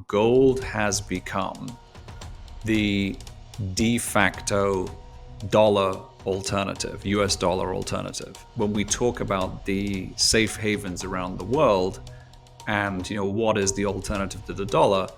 gold has become the de facto dollar alternative, US dollar alternative. When we talk about the safe havens around the world and what is the alternative to the dollar,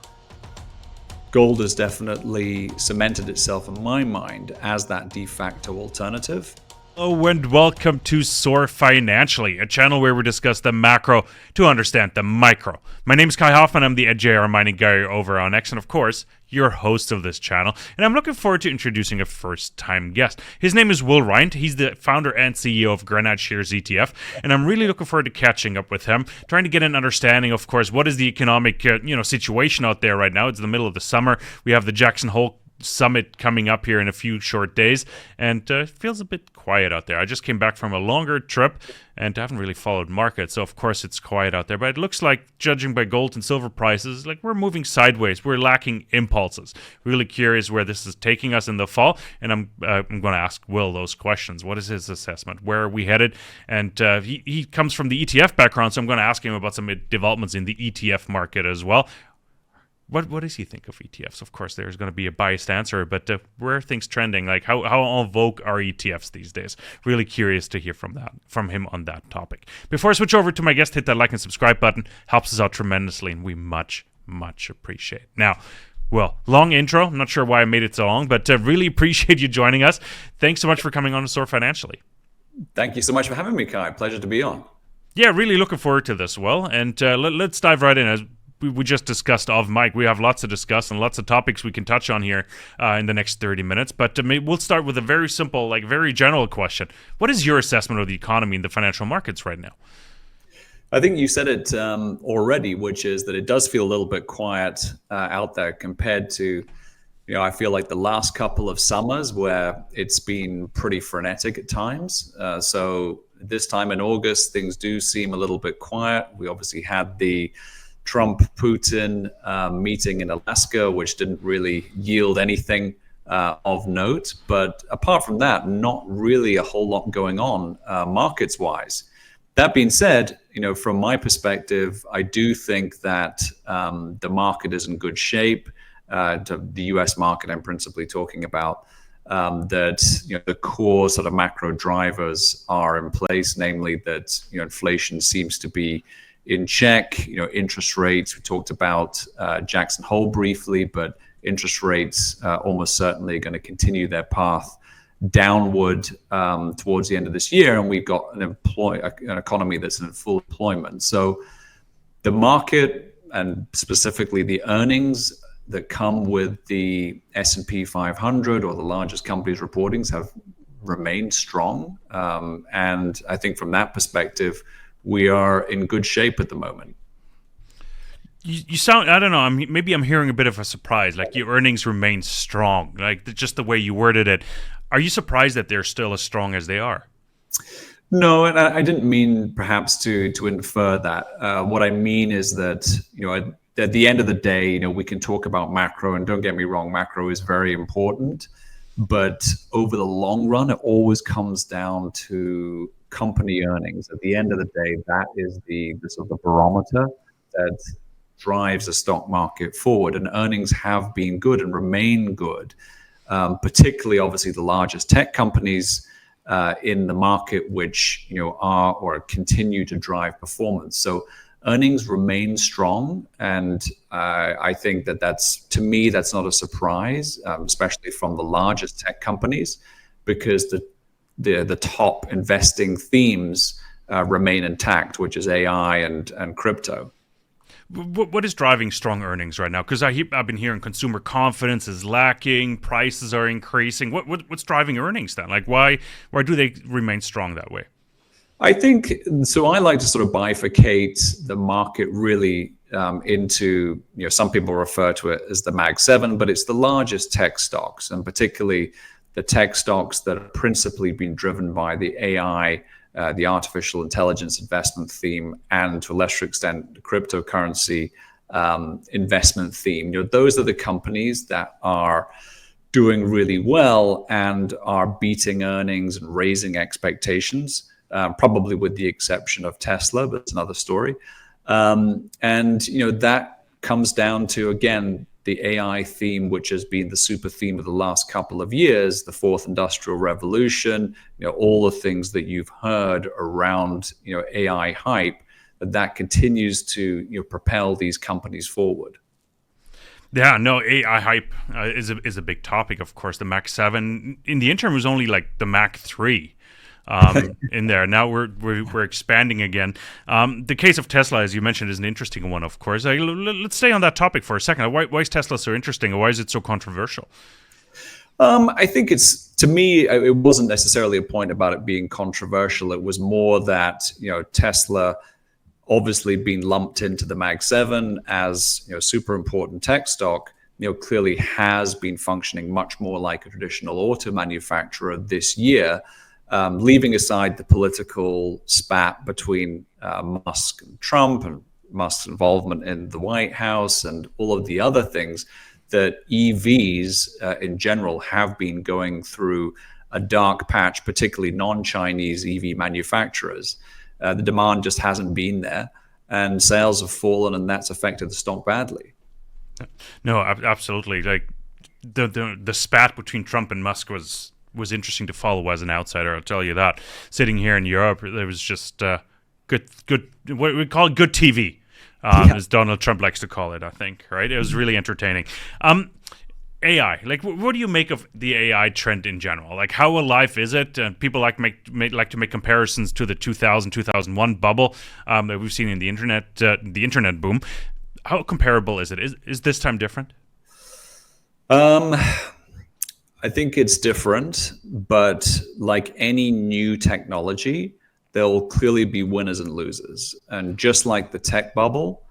gold has definitely cemented itself in my mind as that de facto alternative. Hello and welcome to Soar Financially, a channel where we discuss the macro to understand the micro. My name is Kai Hoffman, I'm the EdgeJR mining guy over on X, and of course, your host of this channel. And I'm looking forward to introducing a first-time guest. His name is Will Rhind. He's the founder and CEO of GraniteShares ETF, and I'm really looking forward to catching up with him, trying to get an understanding, of course, what is the economic situation out there right now. It's the middle of the summer. We have the Jackson Hole Summit coming up here in a few short days, and it feels a bit quiet out there. I just came back from a longer trip and I haven't really followed markets, so of course it's quiet out there, but it looks like, judging by gold and silver prices, like we're moving sideways. We're lacking impulses. Really curious where this is taking us in the fall, and I'm going to ask Will those questions. What is his assessment? Where are we headed? And he comes from the ETF background, so I'm going to ask him about some developments in the ETF market as well. What does he think of ETFs? Of course, there's going to be a biased answer, but where are things trending? Like how en vogue are ETFs these days? Really curious to hear from him on that topic. Before I switch over to my guest, hit that like and subscribe button. Helps us out tremendously, and we much appreciate it. Now, well, long intro. I'm not sure why I made it so long, but really appreciate you joining us. Thanks so much for coming on to Soar Financially. Thank you so much for having me, Kai. Pleasure to be on. Yeah, really looking forward to this, Will. And let's dive right in. As we just discussed off mic, we have lots to discuss and lots of topics we can touch on here in the next 30 minutes. But we'll start with a very simple, very general question. What is your assessment of the economy and the financial markets right now? I think you said it already, which is that it does feel a little bit quiet out there compared to, I feel like the last couple of summers where it's been pretty frenetic at times. So this time in August, things do seem a little bit quiet. We obviously had the Trump-Putin meeting in Alaska, which didn't really yield anything of note. But apart from that, not really a whole lot going on markets-wise. That being said, from my perspective, I do think that the market is in good shape. The U.S. market, I'm principally talking about, that the core sort of macro drivers are in place, namely that inflation seems to be in check. Interest rates, we talked about Jackson Hole briefly, but interest rates almost certainly are going to continue their path downward towards the end of this year, and we've got an economy that's in full employment. So the market, and specifically the earnings that come with the S&P 500 or the largest companies' reportings, have remained strong, and I think from that perspective, we are in good shape at the moment. You sound, I don't know, maybe I'm hearing a bit of a surprise, like your earnings remain strong, like just the way you worded it. Are you surprised that they're still as strong as they are? No, and I didn't mean perhaps to infer that. What I mean is that, at the end of the day, we can talk about macro, and don't get me wrong, macro is very important, but over the long run, it always comes down to company earnings. At the end of the day, that is the sort of barometer that drives the stock market forward, and earnings have been good and remain good, particularly obviously the largest tech companies in the market, which are or continue to drive performance. So earnings remain strong, and I think that's, to me, that's not a surprise, especially from the largest tech companies, because the top investing themes remain intact, which is AI and crypto. What is driving strong earnings right now? Because I've been hearing consumer confidence is lacking, prices are increasing. What's driving earnings then? Like why do they remain strong that way? I think so. I like to sort of bifurcate the market really into, some people refer to it as the Mag 7, but it's the largest tech stocks, and particularly the tech stocks that have principally been driven by the AI, the artificial intelligence investment theme, and to a lesser extent, the cryptocurrency investment theme. Those are the companies that are doing really well and are beating earnings and raising expectations, probably with the exception of Tesla, but it's another story. And that comes down to, again, the AI theme, which has been the super theme of the last couple of years, the fourth industrial revolution, all the things that you've heard around, AI hype, that continues to propel these companies forward. Yeah, no, AI hype is a big topic, of course. The Mac 7 in the interim was only like the Mac 3 in there. Now we're expanding again. The case of Tesla, as you mentioned, is an interesting one, of course. Let's stay on that topic for a second. Why is Tesla so interesting, or why is it so controversial? I think to me, it wasn't necessarily a point about it being controversial. It was more that, Tesla obviously being lumped into the Mag 7 as super important tech stock, clearly has been functioning much more like a traditional auto manufacturer this year, leaving aside the political spat between Musk and Trump and Musk's involvement in the White House and all of the other things, that EVs in general have been going through a dark patch, particularly non-Chinese EV manufacturers. The demand just hasn't been there, and sales have fallen, and that's affected the stock badly. No, absolutely. Like the spat between Trump and Musk was interesting to follow as an outsider. I'll tell you that. Sitting here in Europe, there was just good what we call good TV, as Donald Trump likes to call it. I think, right? It was really entertaining. AI, like, what do you make of the AI trend in general? Like, how alive is it? People like to make comparisons to the 2001 bubble that we've seen in the internet boom. How comparable is it? Is this time different? I think it's different, but like any new technology, there will clearly be winners and losers. And just like the tech bubble,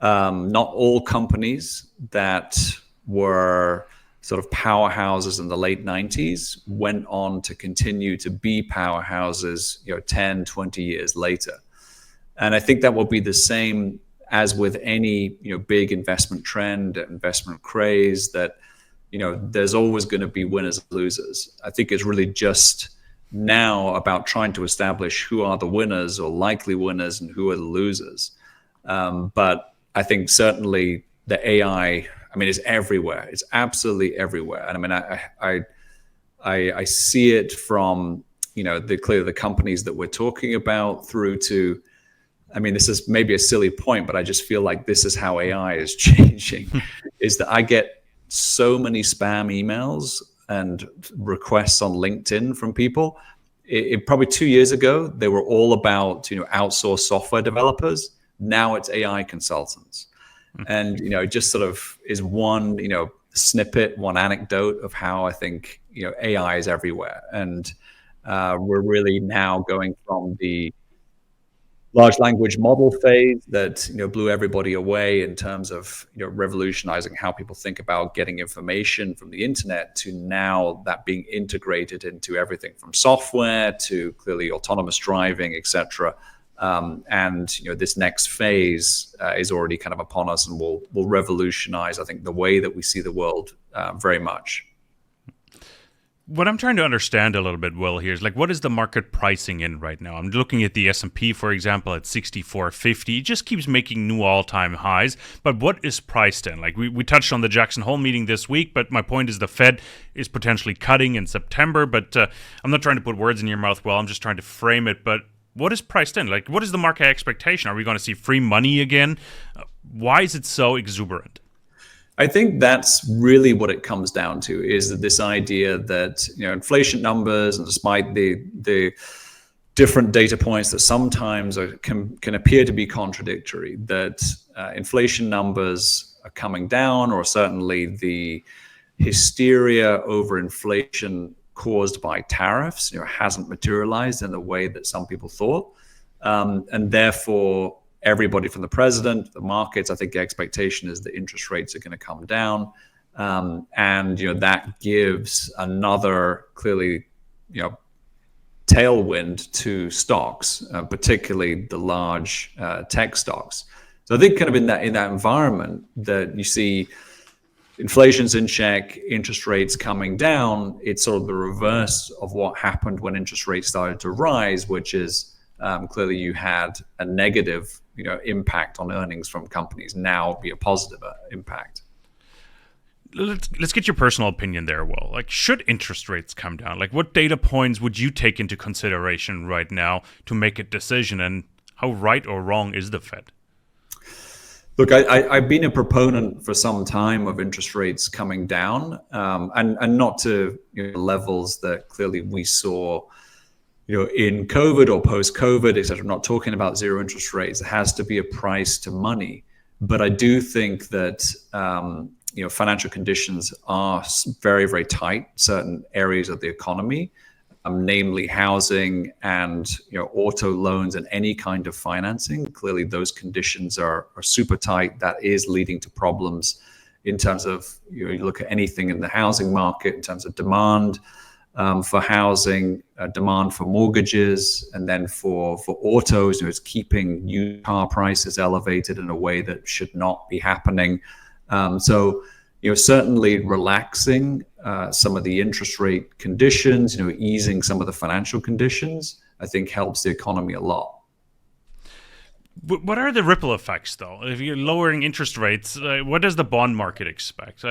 not all companies that were sort of powerhouses in the late 90s went on to continue to be powerhouses 10, 20 years later. And I think that will be the same as with any big investment trend, investment craze, that there's always going to be winners and losers. I think it's really just now about trying to establish who are the winners or likely winners and who are the losers. But I think certainly the AI, it's everywhere. It's absolutely everywhere. And I see it from, clearly the companies that we're talking about through to, this is maybe a silly point, but I just feel like this is how AI is changing, is that I get so many spam emails and requests on LinkedIn from people. It probably 2 years ago, they were all about, outsourced software developers. Now it's AI consultants. And, it just sort of is one, snippet, one anecdote of how I think, AI is everywhere. And we're really now going from the large language model phase that, blew everybody away in terms of, revolutionizing how people think about getting information from the internet, to now that being integrated into everything from software to clearly autonomous driving, etc. And this next phase is already kind of upon us, and will revolutionize, I think, the way that we see the world very much. What I'm trying to understand a little bit, Will, here is like, what is the market pricing in right now? I'm looking at the S&P, for example, at 6450. It just keeps making new all-time highs. But what is priced in? Like, we touched on the Jackson Hole meeting this week, but my point is the Fed is potentially cutting in September. But I'm not trying to put words in your mouth, Will. I'm just trying to frame it. But what is priced in? Like, what is the market expectation? Are we going to see free money again? Why is it so exuberant? I think that's really what it comes down to, is that this idea that inflation numbers, and despite the different data points that sometimes can appear to be contradictory, that inflation numbers are coming down, or certainly the hysteria over inflation caused by tariffs hasn't materialized in the way that some people thought, and therefore everybody from the president, the markets, I think the expectation is that interest rates are going to come down. And, that gives another clearly, tailwind to stocks, particularly the large tech stocks. So I think kind of in that environment that you see inflation's in check, interest rates coming down, it's sort of the reverse of what happened when interest rates started to rise, which is clearly you had a negative impact on earnings from companies now be a positive impact. Let's get your personal opinion there, Will. Like, should interest rates come down? Like, what data points would you take into consideration right now to make a decision, and how right or wrong is the Fed? Look, I've been a proponent for some time of interest rates coming down, and not to levels that clearly we saw in COVID or post-COVID, etc. I'm not talking about zero interest rates. It has to be a price to money. But I do think that financial conditions are very, very tight, certain areas of the economy, namely housing and auto loans and any kind of financing. Clearly, those conditions are super tight. That is leading to problems in terms of you look at anything in the housing market in terms of demand for housing, demand for mortgages, and then for autos. It's keeping used car prices elevated in a way that should not be happening. So certainly relaxing some of the interest rate conditions, easing some of the financial conditions, I think helps the economy a lot. What are the ripple effects, though? If you're lowering interest rates, what does the bond market expect?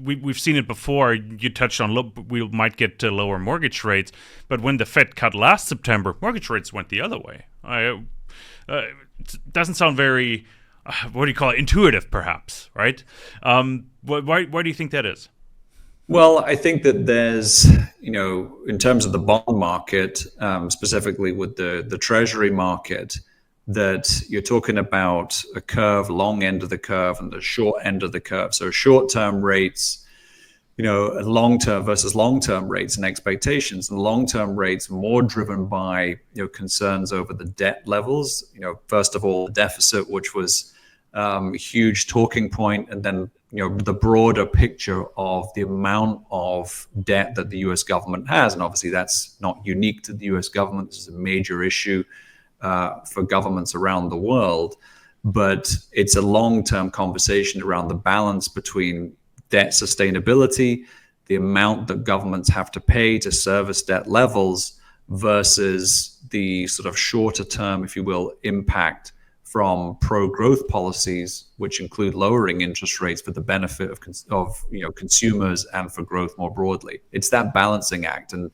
We've seen it before. You touched on we might get to lower mortgage rates, but when the Fed cut last September, mortgage rates went the other way. It doesn't sound very, what do you call it, intuitive, perhaps, right? Why do you think that is? Well, I think that there's, in terms of the bond market, specifically with the treasury market, that you're talking about a curve, long end of the curve and the short end of the curve. So short-term rates, long-term versus long-term rates and expectations, and long-term rates more driven by, concerns over the debt levels. First of all, the deficit, which was a huge talking point, and then, the broader picture of the amount of debt that the US government has. And obviously that's not unique to the US government. This is a major issue for governments around the world, but it's a long-term conversation around the balance between debt sustainability, the amount that governments have to pay to service debt levels, versus the sort of shorter term, if you will, impact from pro-growth policies, which include lowering interest rates for the benefit of consumers and for growth more broadly. It's that balancing act, and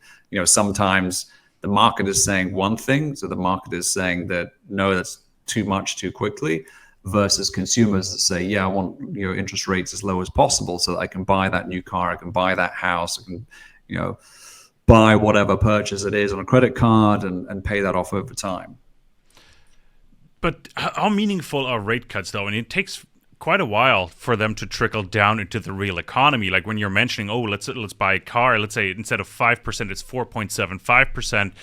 sometimes the market is saying one thing, so the market is saying that no, that's too much too quickly, versus consumers that say, yeah, I want interest rates as low as possible so that I can buy that new car, I can buy that house, I can buy whatever purchase it is on a credit card and pay that off over time. But how meaningful are rate cuts, though? And it takes quite a while for them to trickle down into the real economy. Like when you're mentioning, let's buy a car. Let's say instead of 5%, it's 4.75%.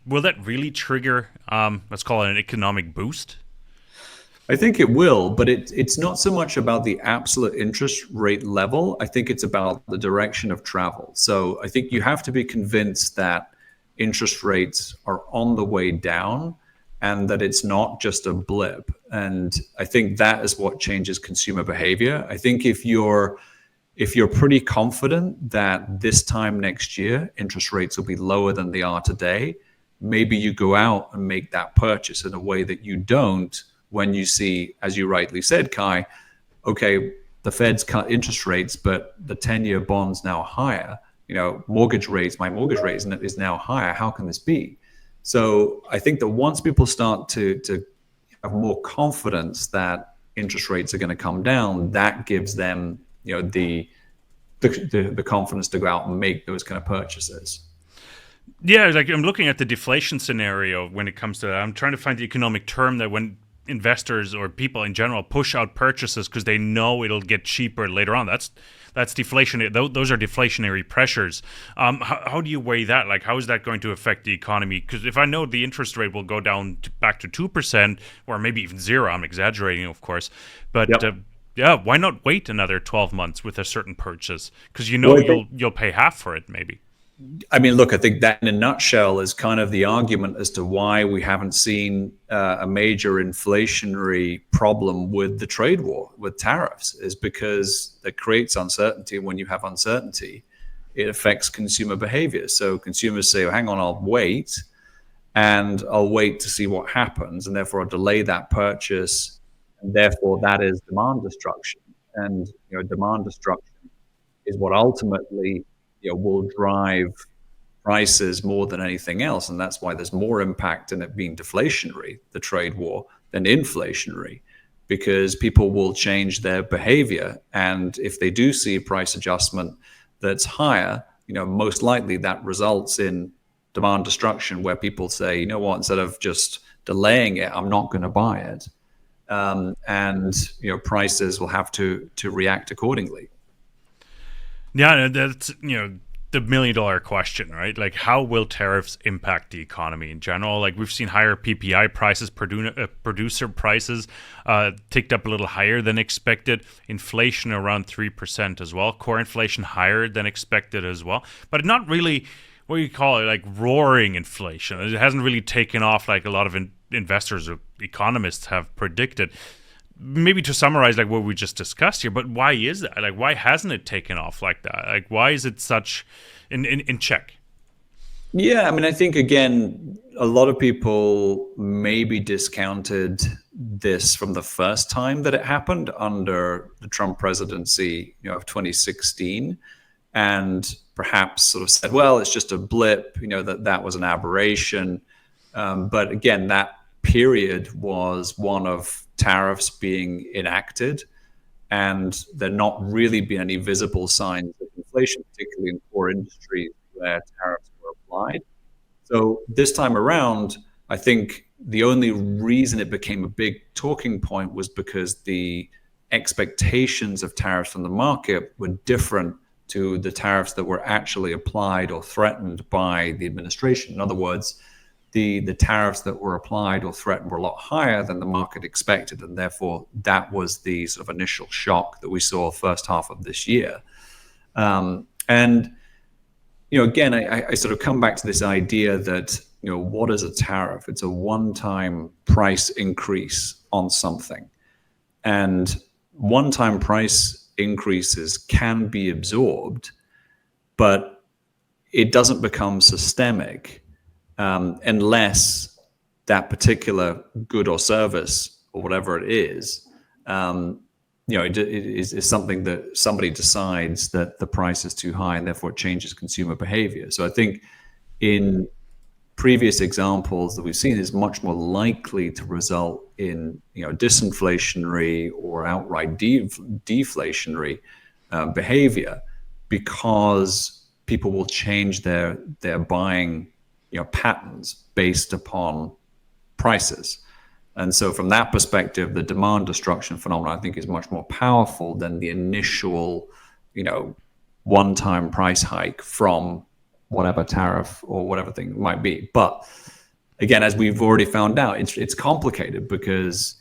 Will that really trigger, let's call it an economic boost? I think it will, but it's not so much about the absolute interest rate level. I think it's about the direction of travel. So I think you have to be convinced that interest rates are on the way down, and that it's not just a blip. And I think that is what changes consumer behavior. I think if you're pretty confident that this time next year, interest rates will be lower than they are today, maybe you go out and make that purchase in a way that you don't when you see, as you rightly said, Kai, okay, the Fed's cut interest rates, but the 10-year bond's now higher. Mortgage rates, my mortgage rate is now higher. How can this be? So I think that once people start to have more confidence that interest rates are going to come down, that gives them the confidence to go out and make those kind of purchases. Yeah, like I'm looking at the deflation scenario when it comes to that. I'm trying to find the economic term that when investors or people in general push out purchases because they know it'll get cheaper later on. That's deflation. Those are deflationary pressures. How do you weigh that? Like, how is that going to affect the economy? Because if I know the interest rate will go down back to 2% or maybe even 0, I'm exaggerating, of course. But why not wait another 12 months with a certain purchase? Because you'll pay half for it, maybe. I mean, look, I think that in a nutshell is kind of the argument as to why we haven't seen a major inflationary problem with the trade war, with tariffs, is because it creates uncertainty. When you have uncertainty, it affects consumer behavior. So consumers say, hang on, I'll wait. and I'll wait to see what happens, and therefore I'll delay that purchase, and therefore that is demand destruction. And demand destruction is what ultimately will drive prices more than anything else, and that's why there's more impact in it being deflationary, the trade war, than inflationary, because people will change their behavior, and if they do see a price adjustment that's higher, most likely that results in demand destruction, where people say, you know what, instead of just delaying it, I'm not going to buy it, and prices will have to react accordingly. Yeah, that's the $1 million question, right? Like, how will tariffs impact the economy in general? Like, we've seen higher PPI prices, producer prices ticked up a little higher than expected. Inflation around 3% as well. Core inflation higher than expected as well. But not really, what do you call it, like roaring inflation. It hasn't really taken off like a lot of investors or economists have predicted. Maybe to summarize like what we just discussed here, but why is that? Like, why hasn't it taken off like that? Like, why is it such in check? Yeah, I mean, I think, again, a lot of people maybe discounted this from the first time that it happened under the Trump presidency, of 2016, and perhaps sort of said, well, it's just a blip, that was an aberration. But again, that period was one of tariffs being enacted, and there not really been any visible signs of inflation, particularly in core industries where tariffs were applied. So this time around, I think the only reason it became a big talking point was because the expectations of tariffs from the market were different to the tariffs that were actually applied or threatened by the administration. In other words, the tariffs that were applied or threatened were a lot higher than the market expected, and therefore that was the sort of initial shock that we saw first half of this year. And again, I sort of come back to this idea that what is a tariff? It's a one-time price increase on something, and one-time price increases can be absorbed, but it doesn't become systemic unless that particular good or service or whatever it is, it is something that somebody decides that the price is too high and therefore it changes consumer behavior. So I think in previous examples that we've seen is much more likely to result in disinflationary or outright deflationary behavior, because people will change their buying patterns based upon prices. And so from that perspective, the demand destruction phenomenon, I think, is much more powerful than the initial, one-time price hike from whatever tariff or whatever thing it might be. But again, as we've already found out, it's complicated, because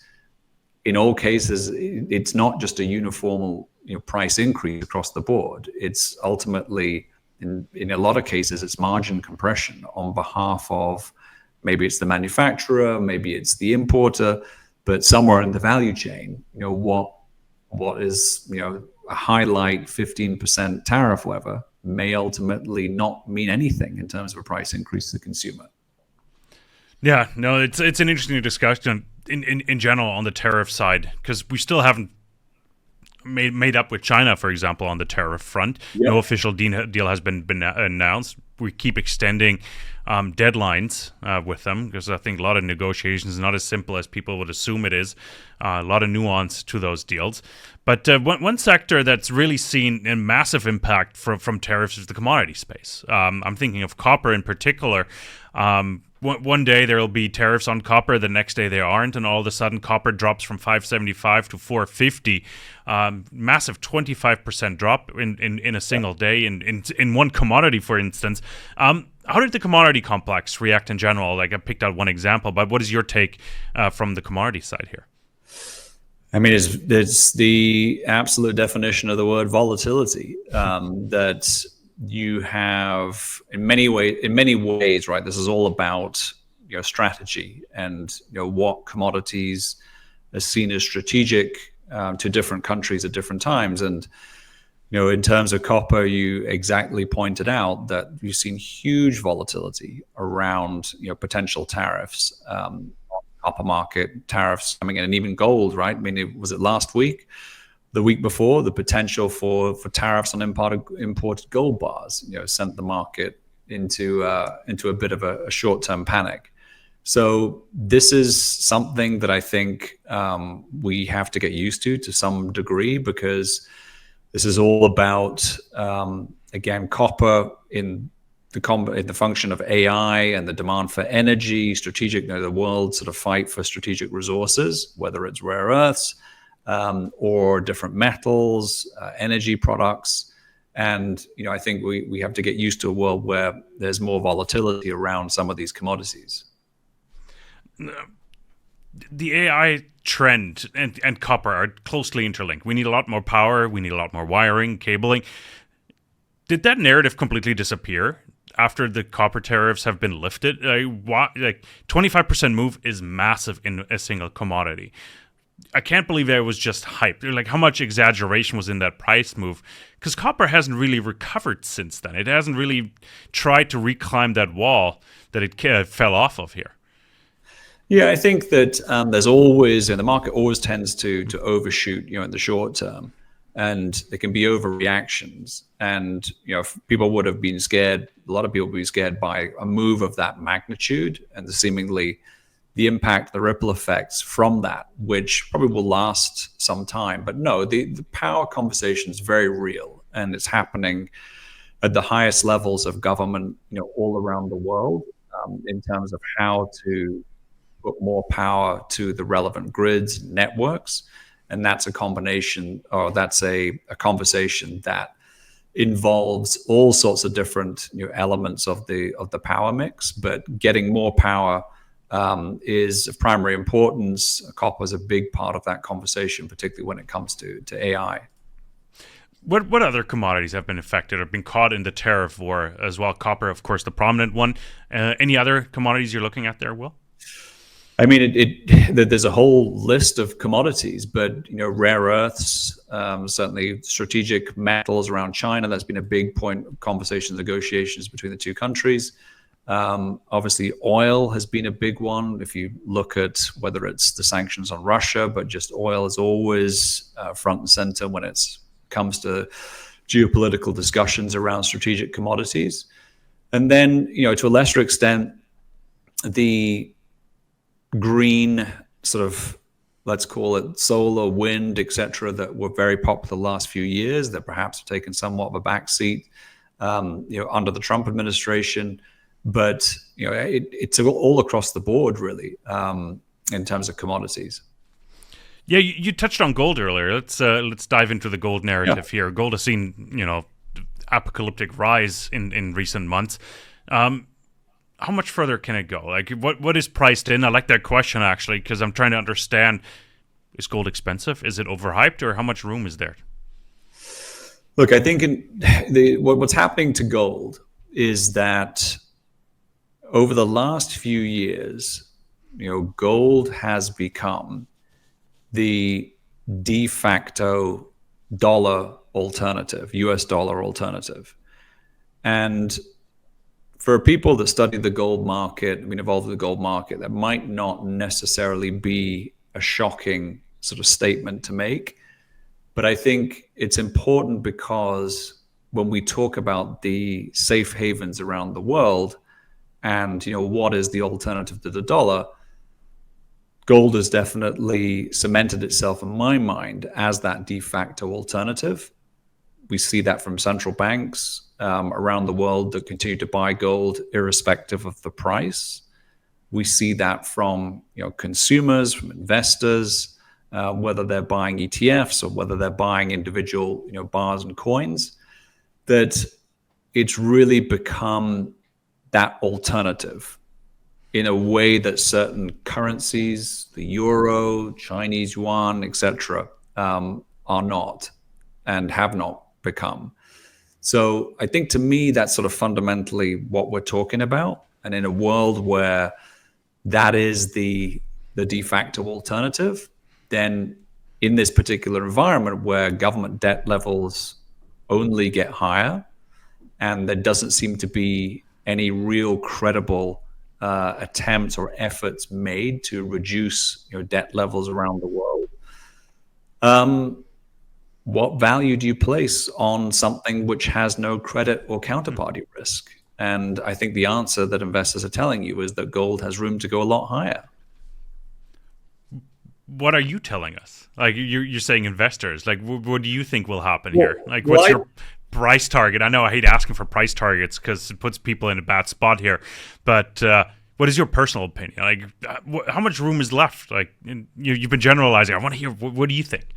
in all cases, it's not just a uniform price increase across the board. It's ultimately, in a lot of cases, it's margin compression on behalf of, maybe it's the manufacturer, maybe it's the importer, but somewhere in the value chain, what is a highlight 15% tariff, whatever, may ultimately not mean anything in terms of a price increase to the consumer. Yeah, no, it's an interesting discussion in general on the tariff side, because we still haven't made up with China, for example, on the tariff front. Yep. No official deal has been announced. We keep extending deadlines with them, because I think a lot of negotiations is not as simple as people would assume it is. A lot of nuance to those deals. But one sector that's really seen a massive impact from tariffs is the commodity space. I'm thinking of copper in particular. One day there will be tariffs on copper, the next day there aren't, and all of a sudden copper drops from $5.75 to $4.50. Massive 25% drop in a single day in one commodity, for instance. How did the commodity complex react in general? Like, I picked out one example, but what is your take from the commodity side here? I mean, it's the absolute definition of the word volatility, that you have in many ways, right? This is all about strategy and what commodities are seen as strategic to different countries at different times. And In terms of copper, you exactly pointed out that you've seen huge volatility around, potential tariffs, copper market tariffs coming in, and even gold, right? I mean, was it last week? The week before, the potential for tariffs on imported gold bars, sent the market into a bit of a short-term panic. So this is something that I think we have to get used to some degree, because this is all about, again, copper in the function of AI and the demand for energy, strategic, the world sort of fight for strategic resources, whether it's rare earths or different metals, energy products. And, I think we have to get used to a world where there's more volatility around some of these commodities. The AI trend and copper are closely interlinked. We need a lot more power. We need a lot more wiring, cabling. Did that narrative completely disappear after the copper tariffs have been lifted? 25% move is massive in a single commodity. I can't believe that it was just hype. Like, how much exaggeration was in that price move? Because copper hasn't really recovered since then. It hasn't really tried to reclimb that wall that it fell off of here. Yeah, I think that there's always, the market always tends to overshoot, in the short term, and there can be overreactions. And people would have been scared. A lot of people would be scared by a move of that magnitude and the impact, the ripple effects from that, which probably will last some time. But no, the power conversation is very real, and it's happening at the highest levels of government, all around the world, in terms of how to put more power to the relevant grids and networks. And that's a combination, or that's a conversation that involves all sorts of different elements of the power mix. But getting more power is of primary importance. Copper is a big part of that conversation, particularly when it comes to AI. What other commodities have been affected or been caught in the tariff war as well? Copper, of course, the prominent one. Any other commodities you're looking at there, Will? I mean, there's a whole list of commodities, but rare earths, certainly strategic metals around China. That's been a big point of conversation, negotiations between the two countries. Obviously, oil has been a big one. If you look at whether it's the sanctions on Russia, but just oil is always front and center when it comes to geopolitical discussions around strategic commodities. And then, to a lesser extent, the green sort of, let's call it solar, wind, etc., that were very popular the last few years, that perhaps have taken somewhat of a backseat, under the Trump administration. But it's all across the board, really, in terms of commodities. Yeah, you touched on gold earlier. Let's dive into the gold narrative here. Gold has seen apocalyptic rise in recent months. How much further can it go? Like, what is priced in? I like that question, actually, because I'm trying to understand, is gold expensive? Is it overhyped? Or how much room is there? Look, I think what's happening to gold is that over the last few years, gold has become the de facto dollar alternative, US dollar alternative. And for people that study the gold market, involved in the gold market, that might not necessarily be a shocking sort of statement to make. But I think it's important because when we talk about the safe havens around the world and, what is the alternative to the dollar, gold has definitely cemented itself in my mind as that de facto alternative. We see that from central banks around the world that continue to buy gold irrespective of the price. We see that from consumers, from investors, whether they're buying ETFs or whether they're buying individual bars and coins, that it's really become that alternative in a way that certain currencies, the euro, Chinese yuan, etc., are not and have not become. So I think, to me, that's sort of fundamentally what we're talking about. And in a world where that is the de facto alternative, then in this particular environment where government debt levels only get higher, and there doesn't seem to be any real credible attempts or efforts made to reduce debt levels around the world. What value do you place on something which has no credit or counterparty risk? And I think the answer that investors are telling you is that gold has room to go a lot higher. What are you telling us? Like you're saying investors. Like what do you think will happen here? Like what's your price target? I know I hate asking for price targets because it puts people in a bad spot here. But what is your personal opinion? Like how much room is left? Like you've been generalizing. I want to hear what do you think?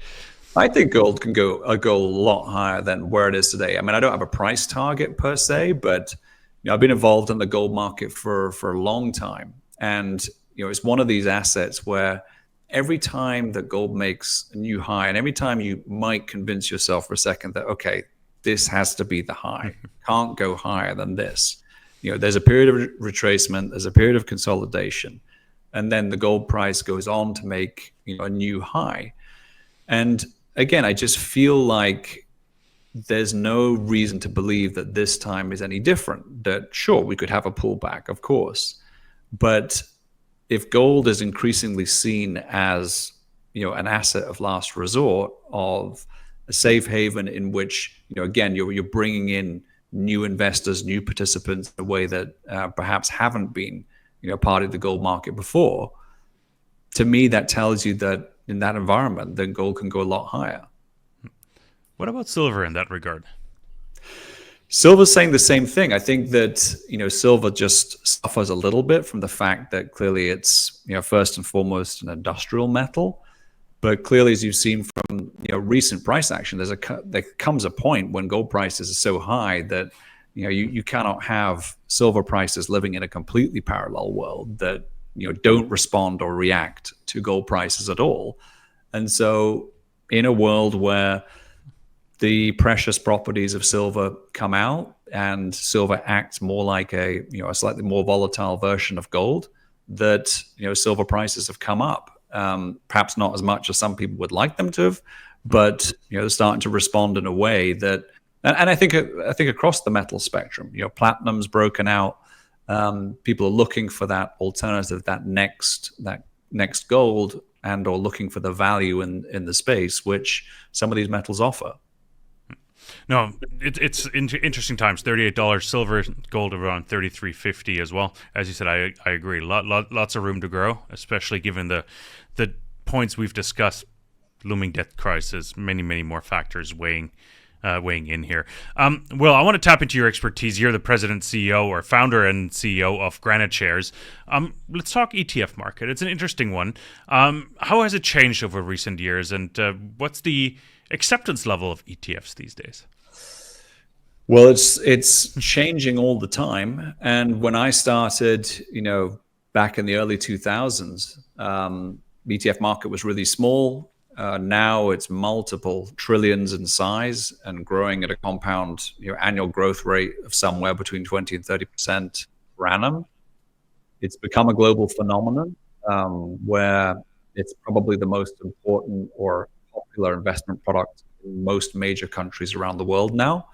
I think gold can go a lot higher than where it is today. I mean, I don't have a price target per se, but I've been involved in the gold market for a long time, and it's one of these assets where every time that gold makes a new high, and every time you might convince yourself for a second that okay, this has to be the high, can't go higher than this. There's a period of retracement, there's a period of consolidation, and then the gold price goes on to make a new high, and again, I just feel like there's no reason to believe that this time is any different. That sure, we could have a pullback, of course, but if gold is increasingly seen as an asset of last resort, of a safe haven in which again you're bringing in new investors, new participants in a way that perhaps haven't been part of the gold market before, to me that tells you that in that environment, then gold can go a lot higher. What about silver in that regard? Silver's saying the same thing. I think that silver just suffers a little bit from the fact that clearly it's first and foremost an industrial metal, but clearly, as you've seen from recent price action, there comes a point when gold prices are so high that you cannot have silver prices living in a completely parallel world that don't respond or react to gold prices at all. And so in a world where the precious properties of silver come out and silver acts more like a slightly more volatile version of gold, that silver prices have come up, perhaps not as much as some people would like them to have, but they're starting to respond in a way that, and I think across the metal spectrum, platinum's broken out. People are looking for that alternative, that next gold, and or looking for the value in the space which some of these metals offer. No, it's interesting times. $38 silver, gold around $33.50 as well. As you said, I agree. Lots of room to grow, especially given the points we've discussed. Looming debt crisis, many more factors weighing in here. Well, I want to tap into your expertise. You're the president, CEO, or founder and CEO of GraniteShares. Let's talk ETF market. It's an interesting one. How has it changed over recent years, and what's the acceptance level of ETFs these days? Well, it's changing all the time. And when I started, back in the early 2000s, ETF market was really small. Now it's multiple trillions in size and growing at a compound annual growth rate of somewhere between 20 and 30% per annum. It's become a global phenomenon where it's probably the most important or popular investment product in most major countries around the world now.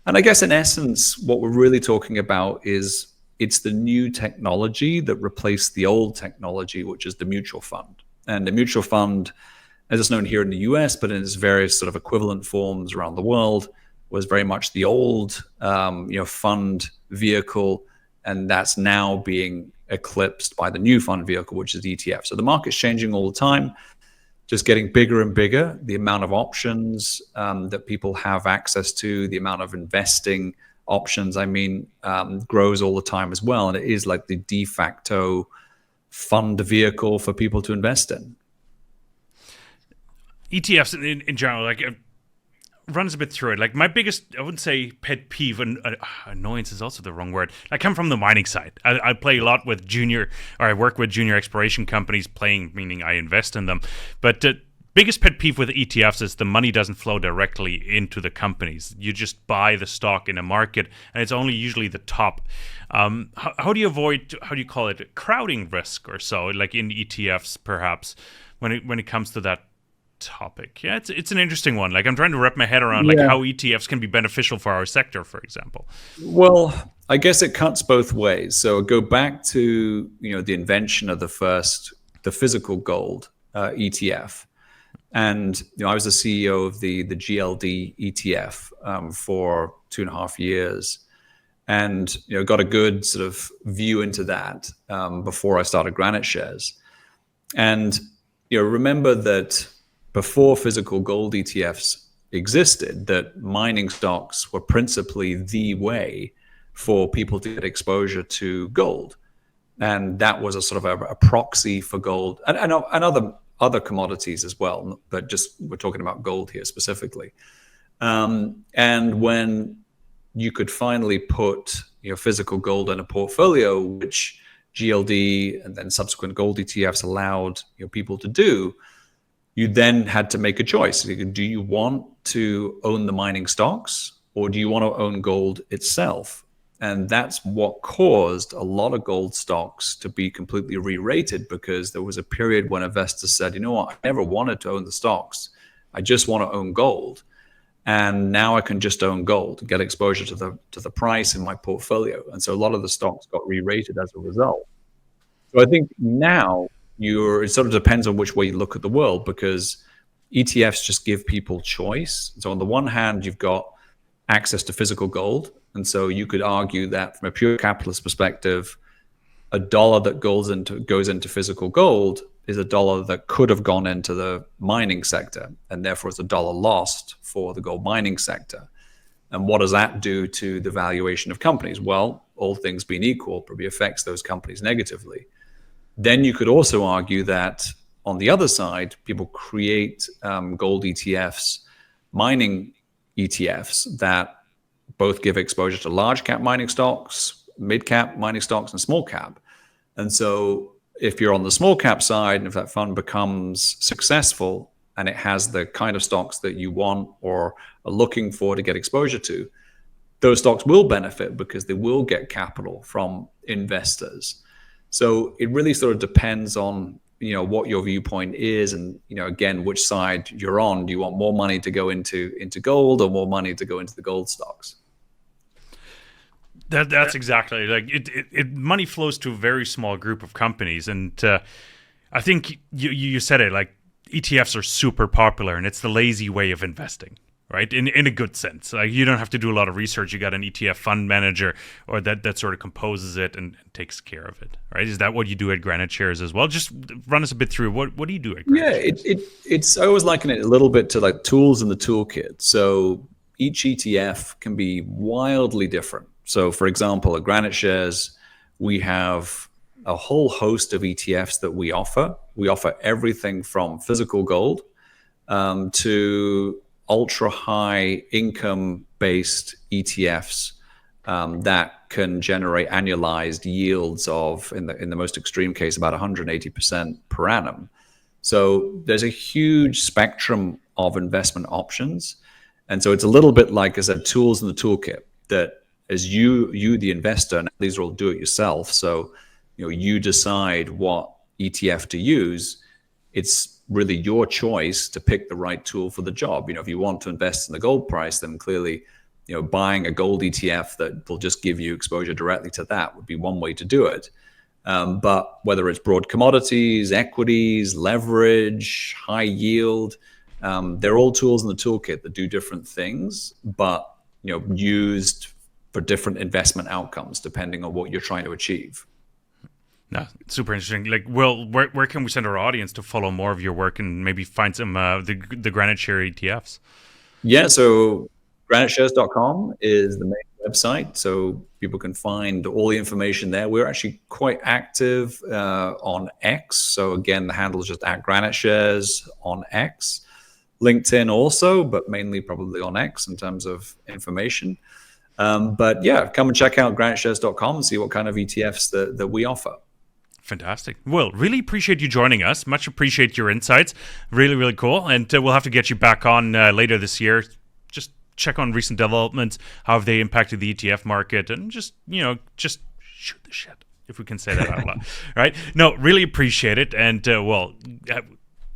And I guess in essence, what we're really talking about is it's the new technology that replaced the old technology, which is the mutual fund. And the mutual fund, as it's known here in the US, but in its various sort of equivalent forms around the world, was very much the old fund vehicle, and that's now being eclipsed by the new fund vehicle, which is the ETF. So the market's changing all the time, just getting bigger and bigger. The amount of options that people have access to, the amount of investing options, grows all the time as well. And it is like the de facto fund vehicle for people to invest in. ETFs in general, runs a bit through it. Like my biggest, I wouldn't say pet peeve, and annoyance is also the wrong word. I come from the mining side. I play a lot with I work with junior exploration companies, meaning I invest in them. But biggest pet peeve with ETFs is the money doesn't flow directly into the companies. You just buy the stock in a market, and it's only usually the top. How do you avoid, crowding risk or so, like in ETFs perhaps, when it comes to that topic. Yeah, it's an interesting one. Like I'm trying to wrap my head around like how ETFs can be beneficial for our sector, for example. Well, I guess it cuts both ways. So go back to the invention of the physical gold ETF, and I was the CEO of the GLD ETF for 2.5 years, and got a good sort of view into that before I started GraniteShares. And remember that before physical gold ETFs existed, that mining stocks were principally the way for people to get exposure to gold, and that was a sort of a proxy for gold and other commodities as well. But just we're talking about gold here specifically. And when you could finally put physical gold in a portfolio, which GLD and then subsequent gold ETFs allowed people to do, you then had to make a choice. Do you want to own the mining stocks, or do you want to own gold itself? And that's what caused a lot of gold stocks to be completely re-rated, because there was a period when investors said, you know what, I never wanted to own the stocks. I just want to own gold. And now I can just own gold and get exposure to the price in my portfolio. And so a lot of the stocks got re-rated as a result. So I think now it sort of depends on which way you look at the world, because ETFs just give people choice. So on the one hand, you've got access to physical gold. And so you could argue that from a pure capitalist perspective, a dollar that goes into physical gold is a dollar that could have gone into the mining sector, and therefore it's a dollar lost for the gold mining sector. And what does that do to the valuation of companies? Well, all things being equal, probably affects those companies negatively. Then you could also argue that on the other side, people create gold ETFs, mining ETFs that both give exposure to large cap mining stocks, mid cap mining stocks, and small cap. And so if you're on the small cap side, and if that fund becomes successful and it has the kind of stocks that you want or are looking for to get exposure to, those stocks will benefit because they will get capital from investors. So it really sort of depends on what your viewpoint is, and again, which side you're on. Do you want more money to go into gold, or more money to go into the gold stocks? That's exactly like it. Money flows to a very small group of companies, and I think you said it. Like ETFs are super popular, and it's the lazy way of investing, right? In a good sense. Like you don't have to do a lot of research. You got an ETF fund manager, or that sort of composes it and takes care of it, right? Is that what you do at GraniteShares as well? Just run us a bit through what do you do at GraniteShares? Yeah, it's I always liken it a little bit to like tools in the toolkit. So each ETF can be wildly different. So for example, at GraniteShares, we have a whole host of ETFs that we offer. We offer everything from physical gold to ultra high income based ETFs that can generate annualized yields of, in the most extreme case, about 180% per annum. So there's a huge spectrum of investment options. And so it's a little bit like, I said, tools in the toolkit, that as you the investor, and these are all do it yourself. So you decide what ETF to use. It's really your choice to pick the right tool for the job. If you want to invest in the gold price, then clearly buying a gold ETF that will just give you exposure directly to that would be one way to do it. But whether it's broad commodities, equities, leverage, high yield, they're all tools in the toolkit that do different things, but used for different investment outcomes depending on what you're trying to achieve. No, super interesting. Like, well, where can we send our audience to follow more of your work and maybe find some the GraniteShare ETFs? Yeah, so GraniteShares.com is the main website, so people can find all the information there. We're actually quite active on X. So again, the handle is just at GraniteShares on X. LinkedIn also, but mainly probably on X in terms of information. But yeah, come and check out GraniteShares.com and see what kind of ETFs that we offer. Fantastic. Well, really appreciate you joining us. Much appreciate your insights. Really, really cool. And we'll have to get you back on later this year. Just check on recent developments, how have they impacted the ETF market, and just shoot the shit, if we can say that out loud. Right? No, really appreciate it. And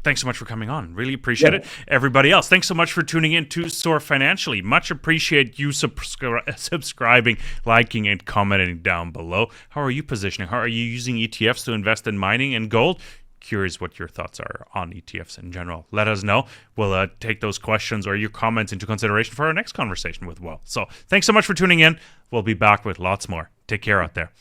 thanks so much for coming on. Really appreciate it. Everybody else, thanks so much for tuning in to Soar Financially. Much appreciate you subscribing, liking, and commenting down below. How are you positioning? How are you using ETFs to invest in mining and gold? Curious what your thoughts are on ETFs in general. Let us know. We'll take those questions or your comments into consideration for our next conversation with Will. So thanks so much for tuning in. We'll be back with lots more. Take care out there.